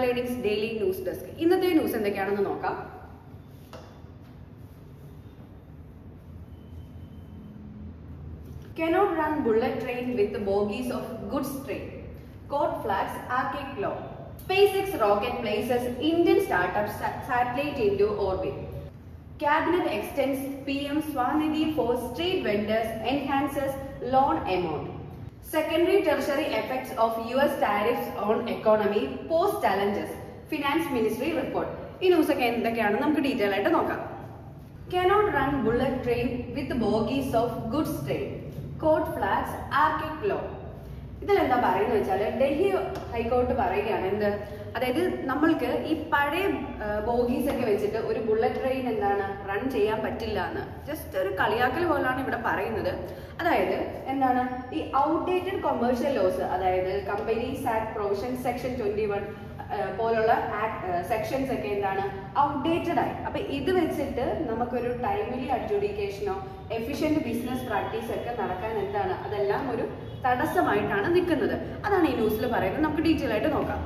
Malayalees daily news desk. ഇന്നത്തെ news എന്തൊക്കെയാണെന്ന് നോക്കാം. Cannot run bullet train with the bogies of goods train. Court flags Arctic law. SpaceX rocket places Indian startup satellite into orbit. Cabinet extends PM Swanidhi for street vendors, enhances loan amount. Secondary tertiary effects of US tariffs on economy pose challenges. Finance Ministry report. ഈ news ഒക്കെ എന്തൊക്കെയാണ് നമുക്ക് detail ആയിട്ട് നോക്കാം. Cannot run bullet train with the bogies of goods train. Court flags Arctic law. ഇതിലെന്താ പറയുന്നത് വെച്ചാൽ Delhi high court പറയുകയാണ് എന്ത്, അതായത് നമ്മൾക്ക് ഈ പഴയ ബോഗീസ് ഒക്കെ വെച്ചിട്ട് ഒരു ബുള്ളറ്റ് ട്രെയിൻ എന്താണ് റൺ ചെയ്യാൻ പറ്റില്ല എന്ന് ജസ്റ്റ് ഒരു കളിയാക്കൽ പോലാണ് ഇവിടെ പറയുന്നത്. അതായത് എന്താണ് ഈ ഔട്ട്ഡേറ്റഡ് കൊമേഴ്ഷ്യൽ ലോസ്, അതായത് കമ്പനീസ് ആക്ട് പ്രൊവിഷൻ സെക്ഷൻ 21 പോലുള്ള സെക്ഷൻസ് ഒക്കെ എന്താണ് ഔട്ട്ഡേറ്റഡ് ആയി. അപ്പൊ ഇത് വെച്ചിട്ട് നമുക്കൊരു ടൈംലി അഡ്ജുഡിക്കേഷനോ എഫിഷ്യന്റ് ബിസിനസ് പ്രാക്ടീസ് ഒക്കെ നടക്കാൻ എന്താണ് അതെല്ലാം ഒരു തടസ്സമായിട്ടാണ് നിൽക്കുന്നത്. അതാണ് ഈ ന്യൂസിൽ പറയുന്നത്. നമുക്ക് ഡീറ്റെയിൽ ആയിട്ട് നോക്കാം.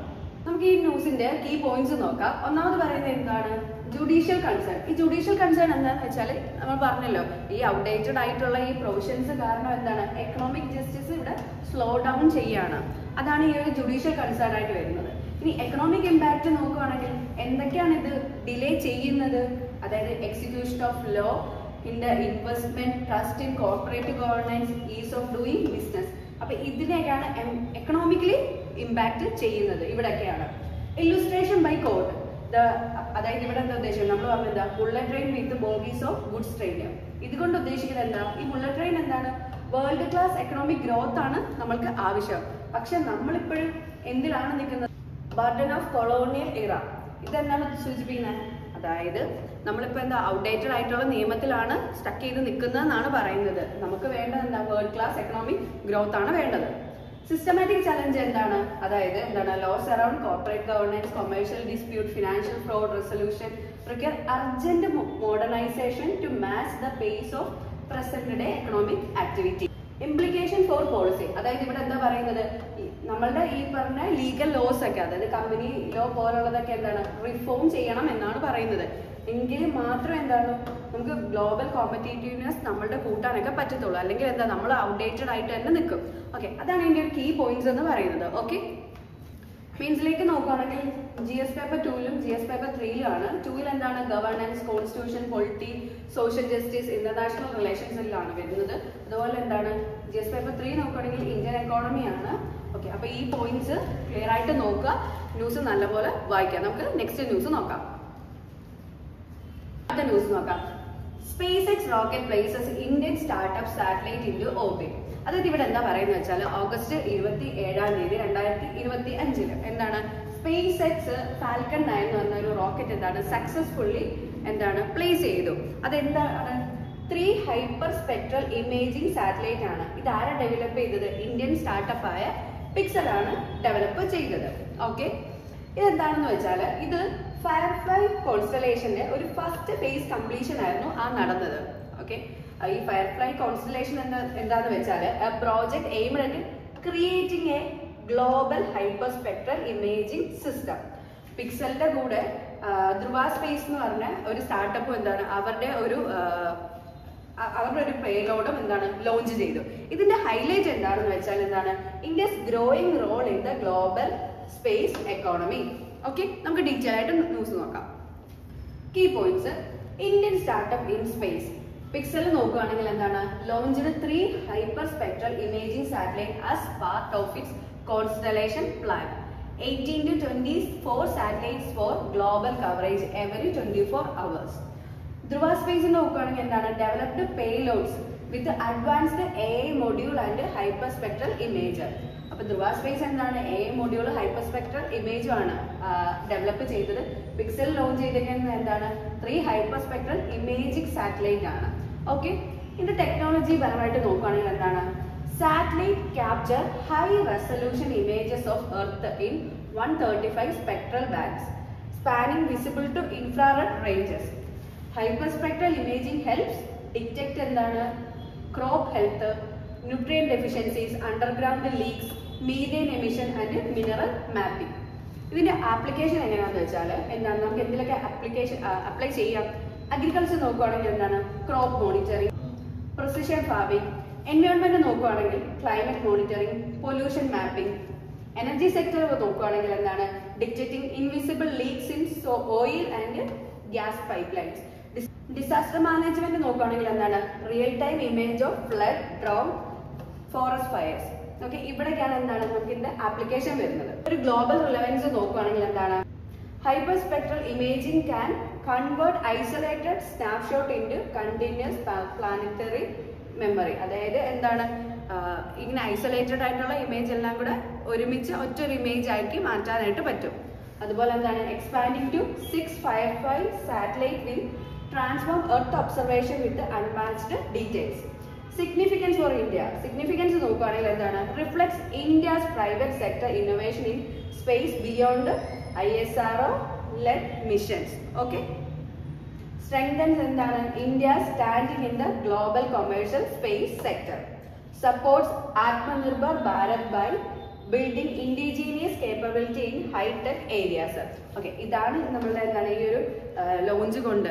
നമുക്ക് ഈ ന്യൂസിന്റെ കീ പോയിന്റ്സ് നോക്കാം. ഒന്നാമത് പറയുന്നത് എന്താണ്, ജുഡീഷ്യൽ കൺസേൺ. ഈ ജുഡീഷ്യൽ കൺസേൺ എന്താണെന്ന് വെച്ചാൽ നമ്മൾ പറഞ്ഞല്ലോ, ഈ ഔട്ട്ഡേറ്റഡ് ആയിട്ടുള്ള ഈ പ്രൊവിഷൻസ് കാരണം എന്താണ് എക്കണോമിക് ജസ്റ്റിസ് ഇവിടെ സ്ലോ ഡൗൺ ചെയ്യാണ്. അതാണ് ഈ ഒരു ജുഡീഷ്യൽ കൺസേൺ ആയിട്ട് വരുന്നത്. ഇനി എക്കണോമിക് ഇമ്പാക്ട് നോക്കുകയാണെങ്കിൽ എന്തൊക്കെയാണ് ഇത് ഡിലേ ചെയ്യുന്നത്, അതായത് execution of law, investment, trust in corporate governance, ease of doing business. അപ്പൊ ഇതിനെയൊക്കെയാണ് എക്കണോമിക്കലി ഇമ്പാക്ട് ചെയ്യുന്നത്. ഇവിടെയൊക്കെയാണ് ഇല്ലുസ്ട്രേഷൻ ബൈ കോർട്ട്. അതായത് ഇവിടെ എന്താ ഉദ്ദേശിക്കുന്നത്, നമ്മൾ പറഞ്ഞ എന്താ bullet train with bogies of goods train. ഇതുകൊണ്ട് ഉദ്ദേശിക്കുന്നത് എന്താ, ഈ ബുള്ളറ്റ് ട്രെയിൻ എന്താണ് വേൾഡ് ക്ലാസ് എക്കണോമിക് ഗ്രോത്ത് ആണ് നമ്മൾക്ക് ആവശ്യം. പക്ഷെ നമ്മളിപ്പോഴും എന്തിലാണ് നിൽക്കുന്നത്, ബർഡൻ ഓഫ് കൊളോണിയൽ ഇറ. ഇതെന്താണ് സൂചിപ്പിക്കുന്നത്, അതായത് നമ്മളിപ്പോ എന്താ ഔട്ട്ഡേറ്റഡ് ആയിട്ടുള്ള നിയമത്തിലാണ് സ്റ്റക്ക് ചെയ്ത് നിൽക്കുന്നതെന്നാണ് പറയുന്നത്. നമുക്ക് വേണ്ടത് എന്താ വേൾഡ് ക്ലാസ് എക്കണോമിക് ഗ്രോത്ത് ആണ് വേണ്ടത്. സിസ്റ്റമാറ്റിക് ചലഞ്ച് എന്താണ്, അതായത് എന്താണ് laws around corporate governance, commercial dispute, financial fraud resolution require urgent modernisation to match the pace of present day economic activity. Implication for policy, അതായത് ഇവിടെ എന്താ പറയുന്നത്, നമ്മളുടെ ഈ പറഞ്ഞ ലീഗൽ ലോസ് ഒക്കെ, അതായത് കമ്പനി ലോ പോലുള്ളതൊക്കെ എന്താണ് റിഫോം ചെയ്യണം എന്നാണ് പറയുന്നത്. എങ്കിൽ മാത്രം എന്താണ് നമുക്ക് ഗ്ലോബൽ കോമ്പറ്റീറ്റീവ്നെസ് നമ്മളുടെ കൂട്ടാനൊക്കെ പറ്റത്തുള്ളൂ. അല്ലെങ്കിൽ എന്താ നമ്മൾ ഔട്ട്ഡേറ്റഡ് ആയിട്ട് തന്നെ നിൽക്കും. ഓക്കെ, അതാണ് ഇതിന്റെ ഒരു കീ പോയിന്റ്സ് എന്ന് പറയുന്നത്. ഓക്കെ, മീൻസിലേക്ക് നോക്കുകയാണെങ്കിൽ GS പേപ്പർ 2ലും GS പേപ്പർ 3ലും 2ൽ എന്താണ് governance, constitution, polity, social justice, international റിലേഷൻസിലാണ് വരുന്നത്. അതുപോലെ എന്താണ് GS പേപ്പർ 3 നോക്കുകയാണെങ്കിൽ ഇന്ത്യൻ എക്കോണമി ആണ്. ഓക്കെ, അപ്പൊ ഈ പോയിന്റ്സ് ക്ലിയർ ആയിട്ട് നോക്കുക, ന്യൂസ് നല്ലപോലെ വായിക്കാം. നമുക്ക് നെക്സ്റ്റ് ന്യൂസ് നോക്കാം. അടുത്ത ന്യൂസ് നോക്കാം. SpaceX rocket places Indian startup satellite into orbit. അതായത് ഇവിടെ എന്താ പറയുന്നത് വെച്ചാൽ ഓഗസ്റ്റ് 27 2025 എന്താണ് SpaceX ഫാൽക്കൺ 9 എന്ന് പറഞ്ഞ ഒരു റോക്കറ്റ് എന്താണ് സക്സസ്ഫുള്ളി എന്താണ് പ്ലേസ് ചെയ്തു. അതെന്താണ് 3 ഹൈപ്പർ സ്പെക്ട്രൽ ഇമേജിംഗ് സാറ്റലൈറ്റ് ആണ്. ഇത് ആരാ ഡെവലപ്പ് ചെയ്തത്, ഇന്ത്യൻ സ്റ്റാർട്ടപ്പ് ആയ പിക്സൽ ആണ് ഡെവലപ്പ് ചെയ്തത്. ഓക്കെ, ഇതെന്താണെന്ന് വെച്ചാൽ ഇത് ഫയർഫ്ലൈ കോൺസ്റ്റലേഷന്റെ ഒരു ഫസ്റ്റ് ഫേസ് കംപ്ലീഷൻ ആയിരുന്നു നടന്നത്. ഓക്കെ, ഈ ഫയർഫ്ലൈ കോൺസ്റ്റലേഷൻ എന്താന്ന് വെച്ചാൽ project aimed at creating a global hyper spectral imaging system. പിക്സലിന്റെ കൂടെ ധ്രുവ സ്പേസ് എന്ന് പറഞ്ഞ ഒരു സ്റ്റാർട്ടപ്പ് എന്താണ് അവരുടെ ഒരു പേലോഡും എന്താണ് ലോഞ്ച് ചെയ്തു. ഇതിന്റെ ഹൈലൈറ്റ് എന്താണെന്ന് വെച്ചാൽ എന്താണ് India's growing role in the global space economy. Okay, നമുക്ക് ഡീറ്റെയിൽ ആയിട്ട് ന്യൂസ് നോക്കാം. Key points, Indian startup in space. Pixxel നോക്കുകയാണെങ്കിൽ എന്താണ് launched 3 hyper spectral imaging satellite as part of its constellation plan. 18 to 24 satellites for global coverage every 24 hours. Dhruva space നോക്കുകയാണെങ്കിൽ എന്താണ് developed payloads with advanced AI module and hyper spectral imager. അപ്പൊ Dhruva space എന്താണ് AI module hyper spectral ഇമേജും ആണ് develop ചെയ്തത്. Pixxel launch ചെയ്തിരിക്കുന്നത് എന്താണ് 3 hyper spectral imaging satellite ആണ്. ഓക്കെ, ഇതിന്റെ ടെക്നോളജി പരമായിട്ട് നോക്കുകയാണെങ്കിൽ എന്താണ് satellite capture high resolution images of earth in 135 spectral bands spanning visible to infrared ranges. Hyper spectral imaging helps detect എന്താണ് crop health, nutrient deficiencies, underground leaks, methane emission and mineral mapping. ഇതിന്റെ application എങ്ങനെയാണെന്ന് വെച്ചാൽ എന്താണ്, നമുക്ക് എന്തിലൊക്കെ apply ചെയ്യാം. Agriculture നോക്കുകയാണെങ്കിൽ എന്താണ്, crop monitoring, precision farming. Environment നോക്കുകയാണെങ്കിൽ climate monitoring, pollution mapping. Energy sector നോക്കുകയാണെങ്കിൽ എന്താണ്, detecting invisible leaks in oil and gas pipelines. Disaster management നോക്കുകയാണെങ്കിൽ എന്താണ്, real time image of flood, drought, forest fires. Okay, ഇവിടേക്കാണ് എന്താണ് നമുക്ക് ഇതിന്റെ application വരുന്നത്. ഒരു ഗ്ലോബൽ റിലവൻസ് നോക്കുകയാണെങ്കിൽ എന്താണ്, hyper spectral imaging can convert isolated snapshot into continuous planetary memory. അതായത് എന്താണ്, ഇങ്ങനെ ഐസൊലേറ്റഡ് ആയിട്ടുള്ള ഇമേജ് എല്ലാം കൂടെ ഒരുമിച്ച് ഒറ്റൊരു ഇമേജ് ആക്കി മാറ്റാനായിട്ട് പറ്റും. അതുപോലെ എന്താണ്, expanding to 655 satellite will transform earth observation with unmatched details. Significance for India. Significance നോക്കുകയാണെങ്കിൽ എന്താണ്, reflects India's private sector innovation in space beyond ISRO led missions. Okay. Strengthens എന്താണ്, India standing in the global commercial space sector. Supports Atmanirbhar Bharat by building indigenous capability in high-tech areas. Okay, ഇതാണ് നമ്മളുടെ എന്താണ് ഈ ഒരു launch കൊണ്ട്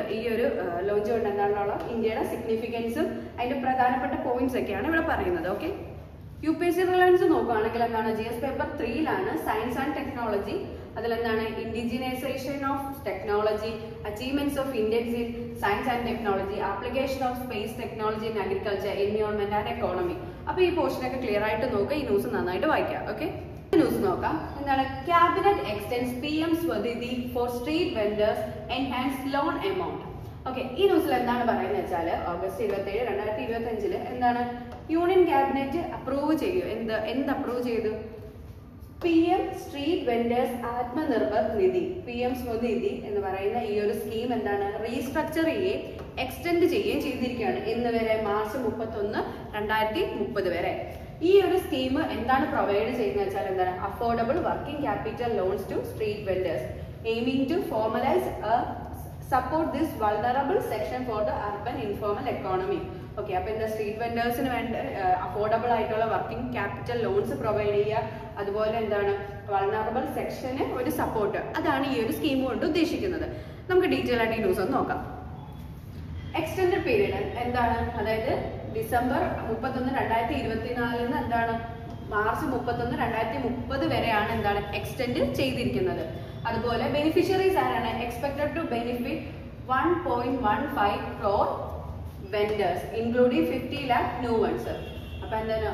എന്താണുള്ള ഇന്ത്യയുടെ സിഗ്നിഫിക്കൻസും അതിന്റെ പ്രധാനപ്പെട്ട പോയിന്റ്സ് ഒക്കെയാണ് ഇവിടെ പറയുന്നത്. ഓക്കെ, UPSC റിലവൻസ് നോക്കുകയാണെങ്കിൽ എന്താണ്, GS പേപ്പർ 3ലാണ് സയൻസ് ആൻഡ് ടെക്നോളജി. അതിലെന്താണ്, indigenization of technology, achievements of Indians in science and technology, application of space technology in agriculture, environment and economy. അപ്പൊ ഈ പോർഷനൊക്കെ ക്ലിയർ ആയിട്ട് നോക്കുക, ഈ ന്യൂസ് നന്നായിട്ട് വായിക്കാം. ഓക്കെ, ന്യൂസ് നോക്കാം. എന്താണ്, cabinet extends PM Svanidhi for street vendors, enhance loan amount. Okay, ഈ ന്യൂസിൽ എന്താണ് പറയുന്നത് വെച്ചാൽ ഓഗസ്റ്റ് 27, 2025 എന്താണ് യൂണിയൻ ക്യാബിനറ്റ് അപ്രൂവ് ചെയ്യും. എന്ത് അപ്രൂവ് ചെയ്തു? PM സ്ട്രീറ്റ് വെൻഡേഴ്സ് ആത്മനിർഭർ നിധി, PM സ്വനിധി എന്ന് പറയുന്ന ഈ ഒരു സ്കീം എന്താണ് റീസ്ട്രക്ചർ ചെയ്യുകയും എക്സ്റ്റെൻഡ് ചെയ്യുകയും ചെയ്തിരിക്കുകയാണ്. എന്ന് വരെ മാർച്ച് 31, 2030 വരെ. ഈ ഒരു സ്കീം എന്താണ് പ്രൊവൈഡ് ചെയ്യുന്നത് വെച്ചാൽ എന്താണ്, affordable working capital loans to street vendors, aiming to formalise support this vulnerable section for the urban informal economy. Okay, അപ്പൊ എന്താ, സ്ട്രീറ്റ് വെൻഡേഴ്സിന് വേണ്ട അഫോർഡബിൾ ആയിട്ടുള്ള വർക്കിംഗ് ക്യാപിറ്റൽ ലോൺസ് പ്രൊവൈഡ് ചെയ്യുക, അതുപോലെ എന്താണ് വൾനറബിൾ സെക്ഷന് ഒരു സപ്പോർട്ട്. അതാണ് ഈ ഒരു സ്കീം കൊണ്ട് ഉദ്ദേശിക്കുന്നത്. നമുക്ക് ഡീറ്റെയിൽ ആയിട്ട് ഈ ന്യൂസ് ഒന്ന് നോക്കാം. എക്സ്റ്റൻഡഡ് പീരീഡ് എന്താണ്, അതായത് ഡിസംബർ 31, 2024 എന്താണ് മാർച്ച് 31, 2030 വരെയാണ് എന്താണ് എക്സ്റ്റെൻഡ് ചെയ്തിരിക്കുന്നത്. അതുപോലെ ബെനിഫിഷ്യറീസ് ആരാണ്, expected to benefit 1.15 crore vendors including 50 lakh new ones. അപ്പൊ എന്താണ്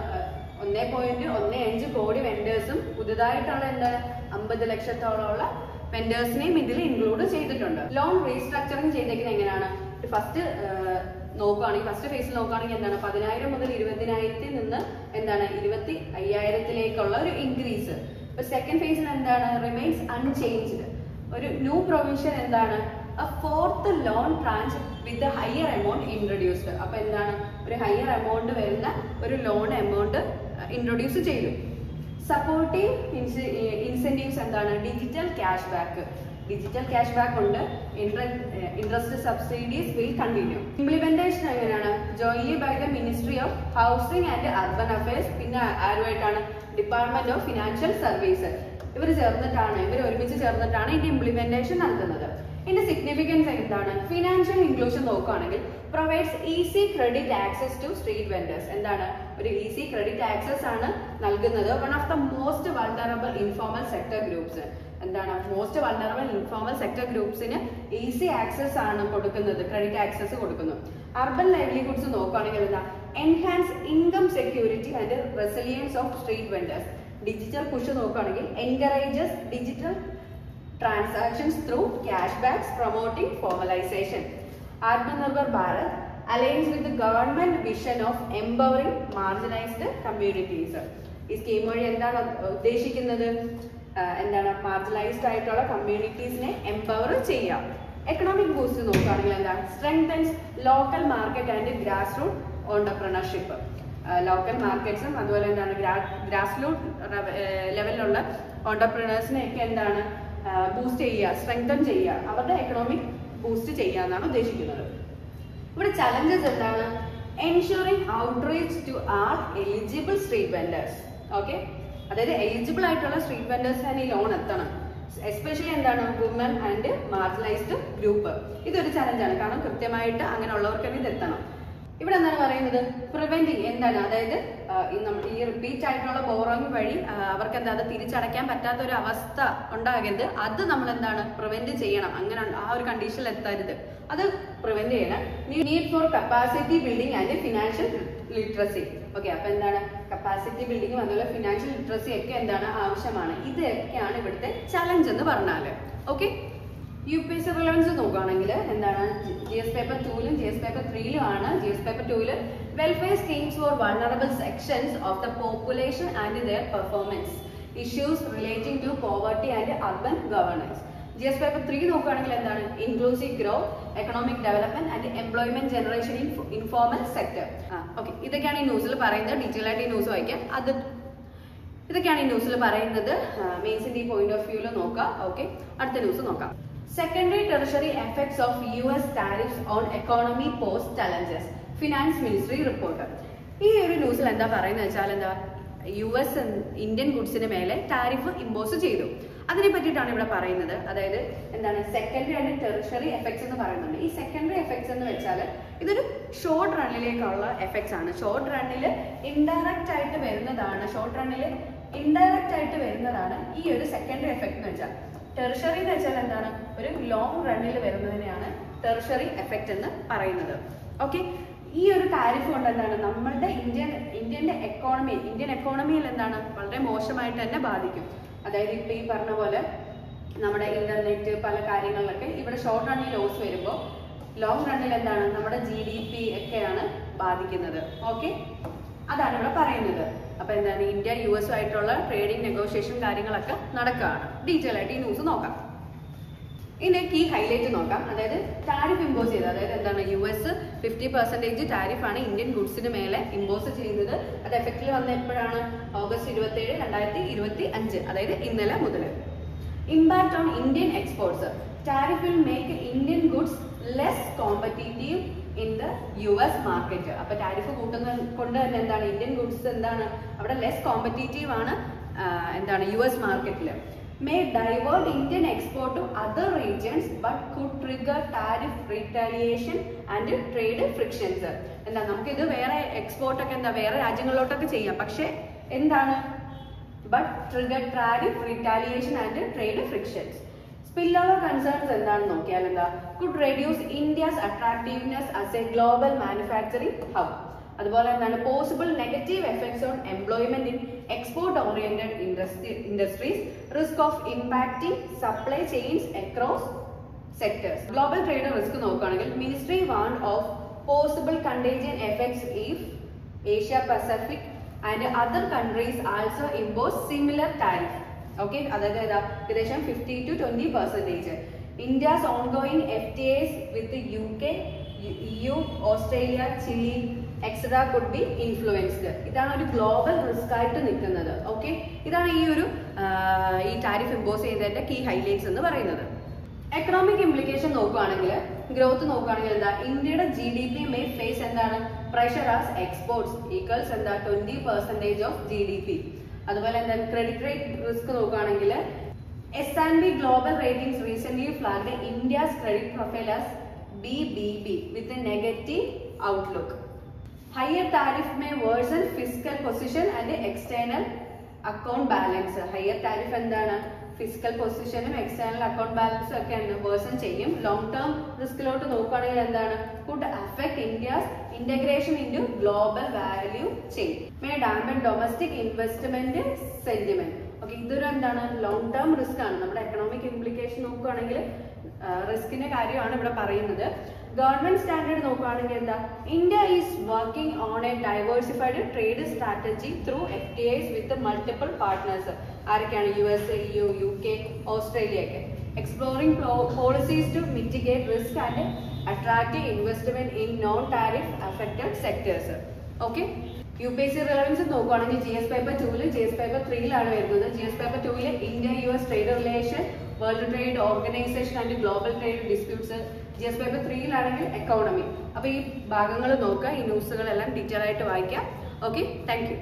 1.15 കോടി വെൻഡേഴ്സും പുതുതായിട്ടുള്ള എന്താണ് 50 ലക്ഷത്തോളമുള്ള വെൻഡേഴ്സിനെയും ഇതിൽ ഇൻക്ലൂഡ് ചെയ്തിട്ടുണ്ട്. ലോൺ റീസ്ട്രക്ചറിങ് ചെയ്തേക്കുന്നത് എങ്ങനെയാണ്, ഫസ്റ്റ് നോക്കുകയാണെങ്കിൽ ഫസ്റ്റ് ഫേസിൽ നോക്കുകയാണെങ്കിൽ എന്താണ് 10,000 മുതൽ 20,000 നിന്ന് എന്താണ് 25,000 ഒരു ഇൻക്രീസ്. സെക്കൻഡ് ഫേസിൽ എന്താണ് റിമെയിൻസ് അൺചേഞ്ച്ഡ്. ഒരു ന്യൂ പ്രൊവിഷൻ എന്താണ്, a fourth loan tranche with a higher amount introduced. അപ്പൊ എന്താണ് ഒരു ഹയർ എമൗണ്ട് വരുന്ന ഒരു ലോൺ എമൗണ്ട് ഇൻട്രൊഡ്യൂസ് ചെയ്തു. സപ്പോർട്ടീവ് ഇൻസെന്റീവ്സ് എന്താണ്, digital cash back. Digital cash back ഉണ്ട്, interest subsidies will continue. Implementation എങ്ങനെയാണ്, jointly by the ministry of housing and urban affairs, പിന്നെ ആരുമായിട്ടാണ് ഡിപ്പാർട്ട്മെന്റ് ഓഫ് ഫിനാൻഷ്യൽ സർവീസ്. ഇവർ ഒരുമിച്ച് ചേർന്നിട്ടാണ് ഇതിന്റെ ഇംപ്ലിമെന്റേഷൻ നടത്തുന്നത്. ഇതിന്റെ സിഗ്നിഫിക്കൻസ് എന്താണ്, ഫിനാൻഷ്യൽ ഇൻക്ലൂഷൻ നോക്കുകയാണെങ്കിൽ provides easy credit access to street vendors. എന്താണ് ഒരു ഈസി ക്രെഡിറ്റ് ആക്സസ് ആണ് നൽകുന്നത്. One of the most vulnerable informal sector groups. എന്താണ് മോസ്റ്റ് വൾനറബിൾ ഇൻഫോർമൽ സെക്ടർ ഗ്രൂപ്പ്സിന് ഈസി ആക്സസ് ആണ് കൊടുക്കുന്നത്, ക്രെഡിറ്റ് ആക്സസ് കൊടുക്കുന്നു. അർബൻ ലൈവ്ലിഹുഡ്സ് നോക്കുകയാണെങ്കിൽ എന്താ, enhance income security and resilience of street vendors. Digital push നോക്കുകയാണെങ്കിൽ encourages digital transactions through cashbacks, promoting formalization. Atmanirbhar Bharat aligns with the government vision of empowering marginalized communities. ഈ scheme വഴി എന്താണ് ഉദ്ദേശിക്കുന്നത്, എന്താണ് marginalized ആയിട്ടുള്ള കമ്മ്യൂണിറ്റീസിനെ എംപവർ ചെയ്യാം. Economic boost നോക്കുകയാണെങ്കിൽ എന്താ, strengthens local market and grass root entrepreneurship. Local മാർക്കറ്റ്സും അതുപോലെ എന്താണ് ഗ്രാസ് റൂട്ട് ലെവലിലുള്ള ഓണ്ടർപ്രണേഴ്സിനെയൊക്കെ എന്താണ് ബൂസ്റ്റ് ചെയ്യുക, സ്ട്രെങ്തൻ ചെയ്യുക, അവരുടെ എക്കണോമിക് ബൂസ്റ്റ് ചെയ്യുക എന്നാണ് ഉദ്ദേശിക്കുന്നത്. ഇവിടെ ചലഞ്ചസ് എന്താണ്, ensuring outreach to all eligible street vendors. Okay, അതായത് എലിജിബിൾ ആയിട്ടുള്ള സ്ട്രീറ്റ് വെൻഡേഴ്സിന് ഈ ലോൺ എത്തണം. എസ്പെഷ്യലി എന്താണ് വുമൻ ആൻഡ് മാർജിനലൈസ്ഡ് ഗ്രൂപ്പ്. ഇതൊരു ചലഞ്ചാണ്, കാരണം കൃത്യമായിട്ട് അങ്ങനെയുള്ളവർക്ക് തന്നെ ഇത് എത്തണം. ഇവിടെ എന്താണ് പറയുന്നത്, പ്രിവെന്റിങ് എന്താണ്, അതായത് ഈ റിപ്പീറ്റ് ആയിട്ടുള്ള ബോറോയിങ് വഴി അവർക്ക് എന്താ അത് തിരിച്ചടയ്ക്കാൻ പറ്റാത്ത ഒരു അവസ്ഥ ഉണ്ടാകരുത്. അത് നമ്മൾ എന്താണ് പ്രിവെന്റ് ചെയ്യണം. അങ്ങനെ ആ ഒരു കണ്ടീഷനിൽ എത്തരുത്, അത് പ്രിവെന്റ് ചെയ്യണം. Need for capacity building and financial literacy. Okay, അപ്പൊ എന്താണ് കപ്പാസിറ്റി ബിൽഡിങ്ങും അതുപോലെ ഫിനാൻഷ്യൽ ലിറ്ററസി ഒക്കെ എന്താണ് ആവശ്യമാണ്. ഇതൊക്കെയാണ് ഇവിടുത്തെ ചലഞ്ച് എന്ന് പറഞ്ഞാല്. ഓക്കെ, UPSC റിലവൻസ് നോക്കുകയാണെങ്കിൽ എന്താണ് GS പേപ്പർ 2ലും GS പേപ്പർ 3ലും ആണ്. GS പേപ്പർ 2ല് welfare schemes for vulnerable sections of the population and their performance, issues relating to poverty and urban governance. GS paper 3 നോക്കുകയാണെങ്കിൽ എന്താണ് inclusive growth, economic development and employment generation in informal sector. Okay, ഇതൊക്കെയാണ് ഈ ന്യൂസിൽ പറയുന്നത്. Detail ആയിട്ട് ഈ news വായിക്കാം. ഇതൊക്കെയാണ് ഈ ന്യൂസിൽ പറയുന്നത്. മെയിൻസിന്റെ ഈ പോയിന്റ് ഓഫ് വ്യൂല് നോക്കാം. ഓക്കെ, അടുത്ത ന്യൂസ് നോക്കാം. Secondary tertiary effects of US tariffs on economy pose challenges. Finance Ministry report. ഈ ഒരു ന്യൂസിൽ എന്താ പറയുന്നത് വെച്ചാൽ എന്താ US ഇന്ത്യൻ ഗുഡ്സിന് മേലെ ടാരിഫ് ഇമ്പോസ് ചെയ്തു. അതിനെ പറ്റിയിട്ടാണ് ഇവിടെ പറയുന്നത്. അതായത് എന്താണ് സെക്കൻഡറി ആൻഡ് ടെറിഷറി എഫക്ട്സ് എന്ന് പറയുന്നുണ്ട്. ഈ സെക്കൻഡറി എഫക്ട്സ് എന്ന് വെച്ചാൽ ഇതൊരു ഷോർട്ട് റണ്ണിലേക്കുള്ള എഫക്ട്സ് ആണ്. ഷോർട്ട് റണ്ണിൽ ഇൻഡയറക്റ്റ് ആയിട്ട് വരുന്നതാണ് ഈ ഒരു സെക്കൻഡറി എഫക്ട് എന്ന് വെച്ചാൽ. ടെറിഷറി എന്ന് വെച്ചാൽ എന്താണ് ഒരു ലോങ് റണ്ണിൽ വരുന്നതിനെയാണ് ടെറിഷറി എഫക്ട് എന്ന് പറയുന്നത്. ഓക്കെ, ഈ ഒരു ടാരിഫ് കൊണ്ട് എന്താണ് നമ്മളുടെ ഇന്ത്യൻ എക്കോണമിയിൽ എന്താണ് വളരെ മോശമായിട്ട് തന്നെ ബാധിക്കും. അതായത് ഇപ്പൊ ഈ പറഞ്ഞ പോലെ നമ്മുടെ ഇന്റർനെറ്റ് പല കാര്യങ്ങളിലൊക്കെ ഇവിടെ ഷോർട്ട് റണ്ണിൽ ലോസ് വരുമ്പോൾ ലോങ് റണ്ണിൽ എന്താണ് നമ്മുടെ GDP ഒക്കെയാണ് ബാധിക്കുന്നത്. ഓക്കെ, അതാണ് ഇവിടെ പറയുന്നത്. അപ്പൊ എന്താണ് ഇന്ത്യ US ആയിട്ടുള്ള ട്രേഡിംഗ് നെഗോഷിയേഷൻ കാര്യങ്ങളൊക്കെ നടക്കുകയാണ്. ഡീറ്റെയിൽ ആയിട്ട് ഈ ന്യൂസ് നോക്കാം. ഇതിന്റെ കീ ഹൈലൈറ്റ് നോക്കാം. അതായത് ടാരിഫ് ഇമ്പോസ് ചെയ്തത്, അതായത് എന്താണ് US 50% ടാരിഫാണ് ഇന്ത്യൻ ഗുഡ്സിന് മേലെ ഇമ്പോസ് ചെയ്യുന്നത്. അത് എഫക്റ്റിൽ വന്ന എപ്പോഴാണ് August 27, 2025, അതായത് ഇന്നലെ മുതൽ. Impact on Indian exports. Tariff will make Indian goods less competitive in the US market. അപ്പൊ ടാരിഫ് കൂട്ടുന്നത് കൊണ്ട് തന്നെ എന്താണ് ഇന്ത്യൻ ഗുഡ്സ് എന്താണ് അവിടെ ലെസ് കോമ്പറ്റീറ്റീവ് ആണ് എന്താണ് US മാർക്കറ്റിൽ. May divert Indian export to other regions but could trigger tariff retaliation and trade frictions. എന്താ നമുക്ക് ഇത് വേറെ എക്സ്പോർട്ട് ഒക്കെ എന്താ വേറെ രാജ്യങ്ങളിലോട്ടൊക്കെ ചെയ്യാം, പക്ഷെ എന്താണ് but trigger tariff retaliation and trade frictions. Spillover concerns എന്താണെന്ന് നോക്കിയാൽ എന്താ could reduce India's attractiveness as a global manufacturing hub. അതുപോലെ എന്താണ് possible negative effects on employment in export oriented industries, risk of impacting supply chains across sectors. Global trade risk നോക്കുകയാണെങ്കിൽ ministry warn of possible contagion effects if Asia Pacific and other countries also impose similar tariff. Okay, അതായത് ഏകദേശം 50 to 20%. India's ongoing FTAs with UK, EU, Australia, Chile etcetera could be influenced. ഇതാണ് ഒരു global risk ആയിട്ട് നിൽക്കുന്നത്. Okay, ഇതാണ് ഈ tariff impose ചെയ്തതിന്റെ key highlights എന്ന് പറയുന്നത്. എക്കണോമിക് ഇംപ്ലിക്കേഷൻ നോക്കുകയാണെങ്കിൽ ഗ്രോത്ത് നോക്കുകയാണെങ്കിൽ എന്താ ഇന്ത്യയുടെ GDP മേ ഫേസ് എന്താണ് പ്രഷർ ആസ് എക്സ്പോർട്സ് ഈക്വൽസ് എന്താ 20% ഓഫ് GDP. അതുപോലെ എന്താണ് ക്രെഡിറ്റ് റേറ്റ് റിസ്ക് നോക്കുകയാണെങ്കിൽ S&P Global Ratings recently flagged India's credit profile as BBB with a negative outlook. Higher tariff may worsen fiscal position and external account balance. Higher tariff എന്താണ് physical പൊസിഷനും external account ബാലൻസും ഒക്കെ worsen ചെയ്യും. Long term റിസ്കിലോട്ട് നോക്കുകയാണെങ്കിൽ എന്താണ് could affect India's integration in to global value chain, may dampen domestic investment sentiment. Okay, ഇതൊരു എന്താണ് ലോങ് ടേം റിസ്ക് ആണ്. നമ്മുടെ എക്കണോമിക് ഇംപ്ലിക്കേഷൻ നോക്കുകയാണെങ്കിൽ റിസ്കിന്റെ കാര്യമാണ് ഇവിടെ പറയുന്നത്. ഗവൺമെന്റ് സ്റ്റാൻഡേർഡ് നോക്കുകയാണെങ്കിൽ എന്താ India is working on a diversified trade strategy through FTAs with multiple partners. ആരൊക്കെയാണ് US, EU, UK, ഓസ്ട്രേലിയ ഒക്കെ. Exploring policies to mitigate risk and attract investment in non tariff affected sectors. Okay, UPSC relevance നോക്കുകയാണെങ്കിൽ GS paper 2ല് GS paper 3ലാണ് വരുന്നത്. GS paper 2ല് India US trade relation, world trade organization and global trade disputes. GS paper 3ലാണെങ്കിൽ economy. അപ്പൊ ഈ ഭാഗങ്ങൾ നോക്കുക, ഈ ന്യൂസുകളെല്ലാം ഡീറ്റെയിൽ ആയിട്ട് വായിക്കാം. Okay, thank you.